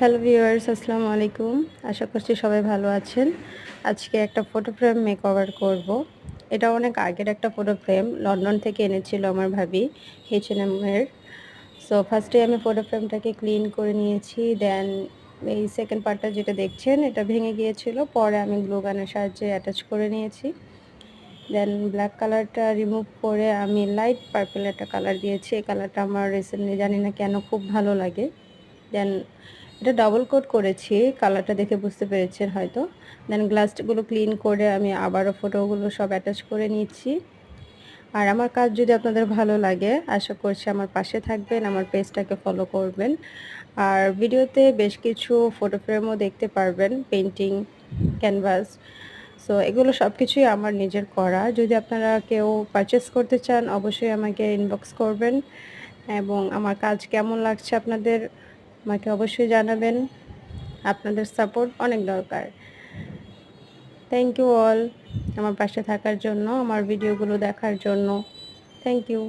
Hello viewers, আসসালামু আলাইকুম। আশা করছি সবাই ভালো আছেন। আজকে একটা ফটো ফ্রেম মেকওভার করব। এটা অনেক আগের একটা ফটো ফ্রেম, লন্ডন থেকে এনেছিল আমার ভাবি H&M এর। সো ফার্স্টে আমি ফটো ফ্রেমটাকে ক্লিন করে নিয়েছি। দেন এই সেকেন্ড পার্টটা যেটা দেখছেন এটা ভেঙে গিয়েছিল। পরে আমি গ্লু গানের সাহায্যে অ্যাটাচ করে নিয়েছি। দেন ব্ল্যাক কালারটা রিমুভ করে আমি লাইট পার্পল একটা কালার দিয়েছি। এই কালারটা আমার রিসেন্টলি জানি না কেন খুব ভালো লাগে। দেন এটা ডাবল কোট করেছি, কালারটা দেখে বুঝতে পেরেছেন হয়তো। দেন গ্লাসগুলো ক্লিন করে আমি আবারও ফটোগুলো সব অ্যাটাচ করে নিচ্ছি। আর আমার কাজ যদি আপনাদের ভালো লাগে, আশা করছি আমার পাশে থাকবেন, আমার পেজটাকে ফলো করবেন। আর ভিডিওতে বেশ কিছু ফটো ফ্রেমও দেখতে পারবেন, পেইন্টিং, ক্যানভাস। সো এগুলো সবকিছুই আমার নিজের করা। যদি আপনারা কেউ পারচেজ করতে চান অবশ্যই আমাকে ইনবক্স করবেন এবং আমার কাজ কেমন লাগছে আপনাদের আমাকে অবশ্যই জানাবেন। আপনাদের সাপোর্ট অনেক দরকার। থ্যাংক ইউ অল আমার পাশে থাকার জন্য, আমার ভিডিওগুলো দেখার জন্য। Thank you.